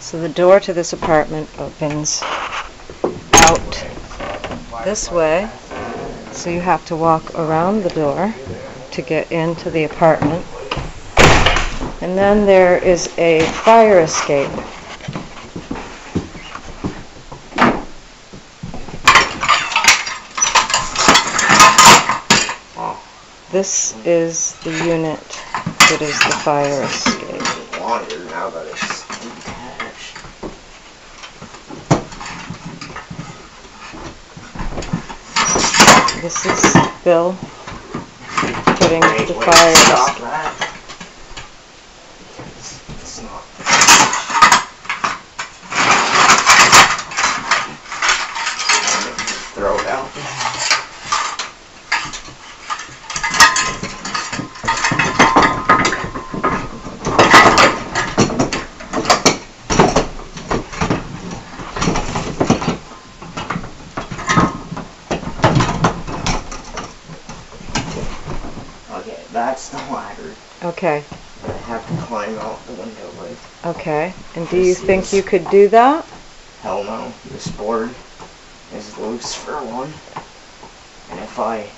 So the door to this apartment opens out this way, so you have to walk around the door to get into the apartment. And then there is a fire escape. This is the unit that is the fire escape. Longer now that it's detached. This is Bill putting the fire escape. It's not. Throw it out. Okay, that's the ladder. Okay. I have to climb out the window with. Okay. And do you think you could do that? Hell no. This board is loose for one. And if I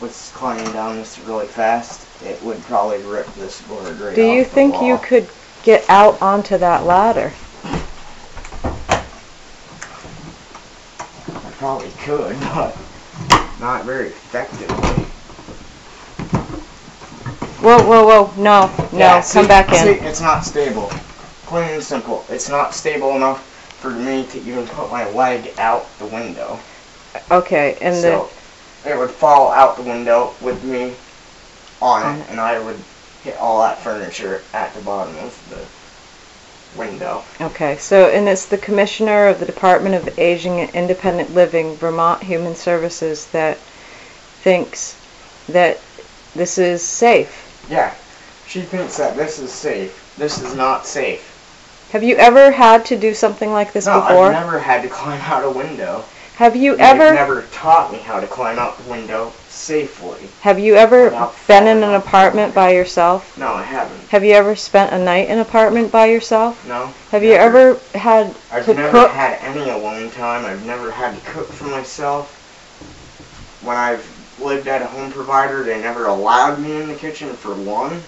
was climbing down this really fast, it would probably rip this board right off. Do you think you could get out onto that ladder? I probably could, but not very effectively. Whoa, whoa, whoa. No, Yeah, come back in. See, it's not stable. Plain and simple. It's not stable enough for me to even put my leg out the window. Okay, and So it would fall out the window with me on it, and I would hit all that furniture at the bottom of the window. okay, so, and it's the Commissioner of the Department of Aging and Independent Living, Vermont Human Services, that thinks that this is safe. Yeah, she thinks that this is safe. This is not safe. Have you ever had to do something like this before? No, I've never had to climb out a window. Have you They've ever never taught me how to climb out the window safely. Have you ever Without been in falling an off the apartment by yourself? No, I haven't. Have you ever spent a night in an apartment by yourself? No. Have you ever had I've to never cook? had any alone time. I've never had to cook for myself. When I've lived at a home provider, they never allowed me in the kitchen for one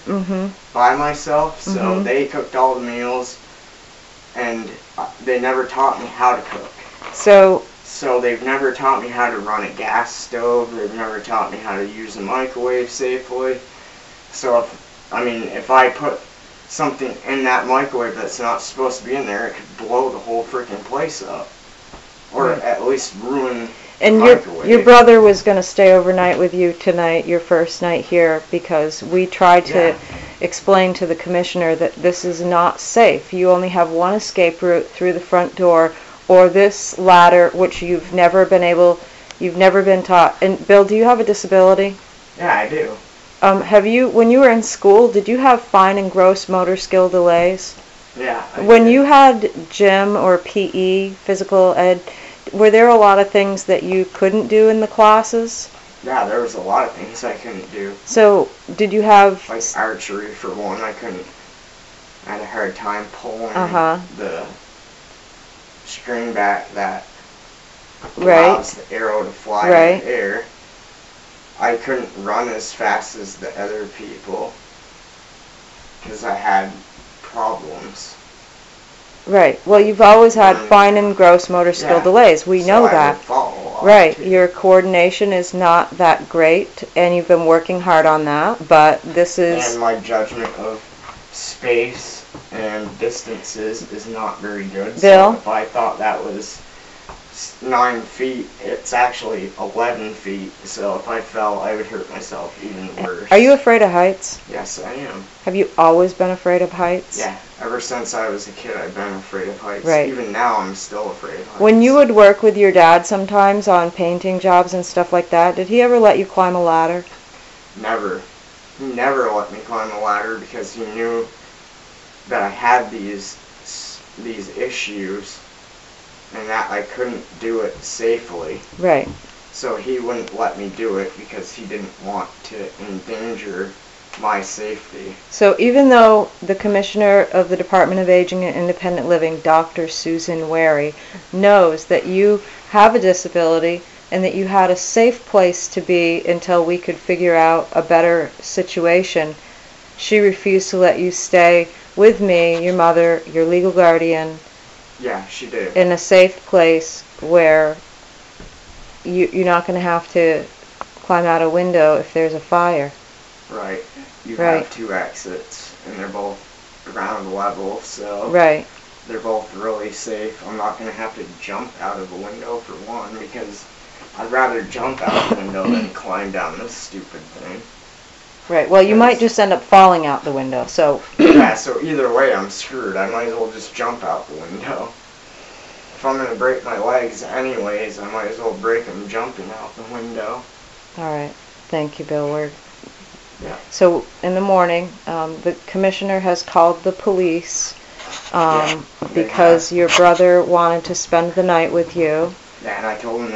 by myself. So they cooked all the meals, and they never taught me how to cook. So they've never taught me how to run a gas stove. They've never taught me how to use a microwave safely. So if I put something in that microwave that's not supposed to be in there, it could blow the whole freaking place up, or at least ruin. And your brother was going to stay overnight with you tonight, your first night here, because we tried to explain to the commissioner that this is not safe. You only have one escape route through the front door, or this ladder, which you've never been taught. And Bill, do you have a disability? Yeah, I do. Have you, when you were in school, did you have fine and gross motor skill delays? Yeah. When you had gym or PE, physical ed, were there a lot of things that you couldn't do in the classes? Yeah, there was a lot of things I couldn't do. So, did you have... Like archery, for one, I couldn't... I had a hard time pulling the string back that allows the arrow to fly in the air. I couldn't run as fast as the other people because I had problems. Right. Well, you've always had fine and gross motor skill delays. We know that. I would fall a lot, right. too. Your coordination is not that great, and you've been working hard on that, but this is... And my judgment of space and distances is not very good. Bill? So if I thought that was 9 feet, it's actually 11 feet. So if I fell, I would hurt myself even worse. Are you afraid of heights? Yes, I am. Have you always been afraid of heights? Yeah. Ever since I was a kid, I've been afraid of heights. Right. Even now, I'm still afraid of heights. When you would work with your dad sometimes on painting jobs and stuff like that, did he ever let you climb a ladder? Never. He never let me climb a ladder because he knew that I had these issues and that I couldn't do it safely. Right. So he wouldn't let me do it because he didn't want to endanger my safety. So even though the Commissioner of the Department of Aging and Independent Living, Dr. Susan Wary, knows that you have a disability and that you had a safe place to be until we could figure out a better situation, she refused to let you stay with me, your mother, your legal guardian, Yeah, she did. in a safe place where you're not going to have to climb out a window if there's a fire. Right. You Right. have 2 exits, and they're both ground level, so Right. they're both really safe. I'm not going to have to jump out of a window for one, because I'd rather jump out the window than climb down this stupid thing. Right. Well, you might just end up falling out the window, so... Yeah, so either way I'm screwed. I might as well just jump out the window. If I'm going to break my legs anyways, I might as well break them jumping out the window. All right. Thank you, Bill. Yeah. So in the morning, the commissioner has called the police because your brother wanted to spend the night with you. Yeah, and I told him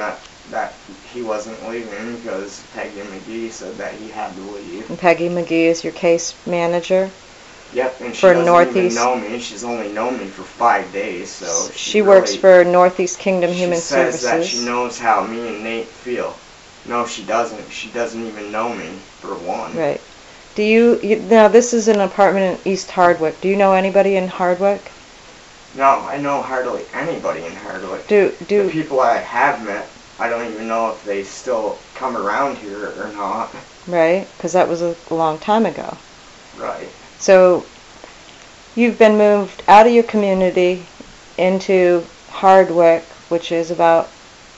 that he wasn't leaving because Peggy McGee said that he had to leave. And Peggy McGee is your case manager. Yep, and she for doesn't Northeast. even know me. She's only known me for 5 days, so She works for Northeast Kingdom Human She says Services. that she knows how me and Nate feel. No, she doesn't. She doesn't even know me, for one. Right. Do you now this is an apartment in East Hardwick. Do you know anybody in Hardwick? No, I know hardly anybody in Hardwick. The people I have met, I don't even know if they still come around here or not. Right, because that was a long time ago. Right. So you've been moved out of your community into Hardwick, which is about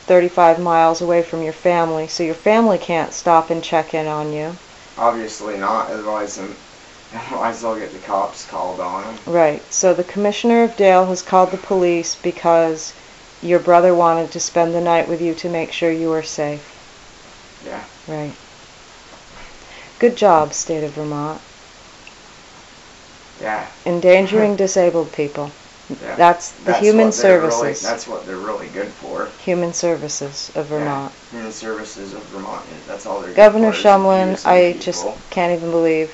35 miles away from your family, so your family can't stop and check in on you. Obviously not, otherwise they'll get the cops called on them. Right, so the Commissioner of Dale has called the police because your brother wanted to spend the night with you to make sure you were safe. Yeah. Right. Good job, State of Vermont. Yeah. Endangering disabled people. Yeah. That's Human Services. That's what they're really good for. Human Services of Vermont. Yeah. Human Services of Vermont. That's all they're Governor good for. Shumlin, I People. just can't even believe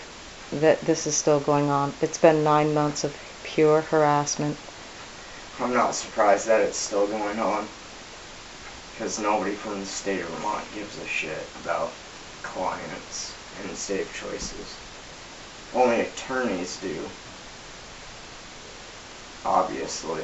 that this is still going on. It's been 9 months of pure harassment. I'm not surprised that it's still going on. Because nobody from the state of Vermont gives a shit about clients and safe choices. Only attorneys do. Obviously.